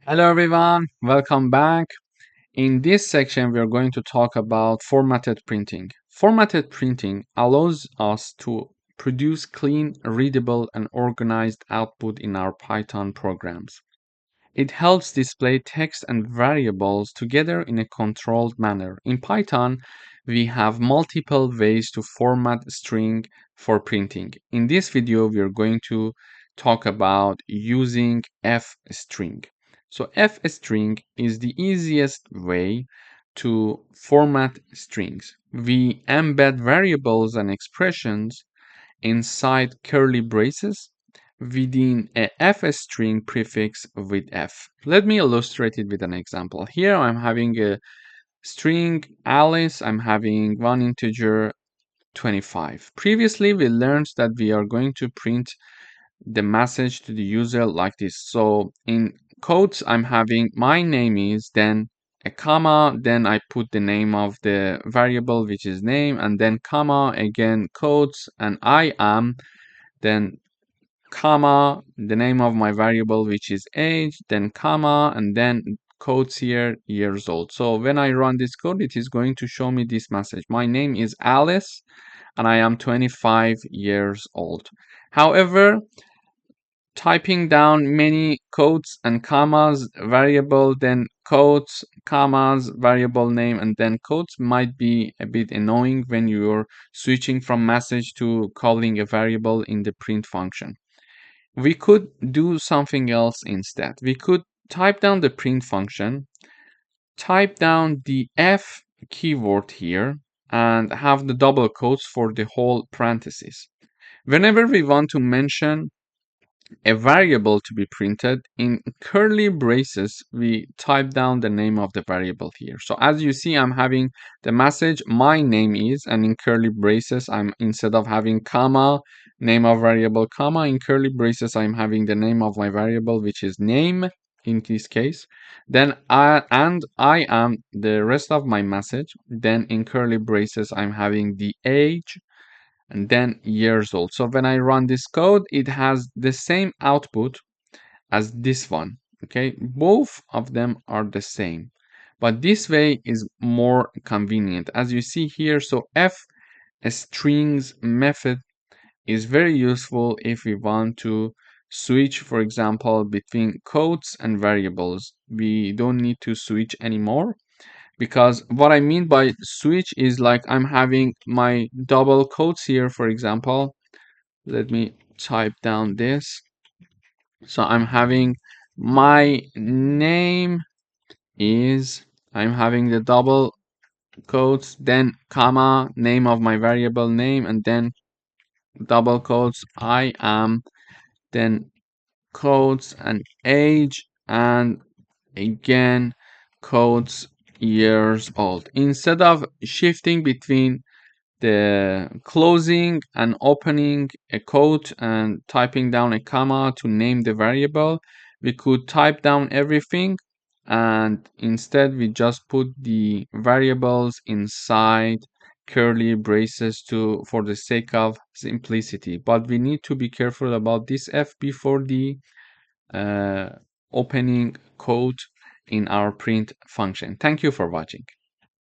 Hello everyone, welcome back. In this section, we are going to talk about formatted printing. Formatted printing allows us to produce clean, readable, and organized output in our Python programs. It helps display text and variables together in a controlled manner. In Python, we have multiple ways to format string for printing. In this video, we are going to talk about using fstring. So fstring is the easiest way to format strings. We embed variables and expressions inside curly braces within a f string prefix with f. Let me illustrate it with an example. Here I'm having a string Alice, I'm having one integer 25. Previously we learned that we are going to print the message to the user like this. So in quotes I'm having my name is, then a comma, then I put the name of the variable which is name, and then comma, again quotes, and I am, then comma, the name of my variable which is age, then comma, and then quotes here, years old. So when I run this code, it is going to show me this message. My name is Alice and I am 25 years old. However, typing down many quotes and commas, variable, then quotes, commas, variable name, and then quotes might be a bit annoying when you're switching from message to calling a variable in the print function. We could do something else instead. We could type down the print function, type down the F keyword here, and have the double quotes for the whole parenthesis. Whenever we want to mention a variable to be printed, in curly braces we type down the name of the variable here. So as you see, I'm having the message my name is, and in curly braces I'm, instead of having comma, name of variable, comma, in curly braces I'm having the name of my variable which is name in this case, then I am the rest of my message, then in curly braces I'm having the age and then years old. So when I run this code, it has the same output as this one. Okay, both of them are the same, but this way is more convenient, as you see here. So f strings method is very useful if we want to switch, for example, between quotes and variables. We don't need to switch anymore, because what I mean by switch is like I'm having my double quotes here, for example. Let me type down this. So I'm having my name is, I'm having the double quotes, then comma, name of my variable name, and then double quotes, I am, then quotes and age, and again quotes, years old. Instead of shifting between the closing and opening a quote and typing down a comma to name the variable, we could type down everything, and instead we just put the variables inside curly braces to, for the sake of simplicity. But we need to be careful about this f before the uh, opening quote in our print function. Thank you for watching.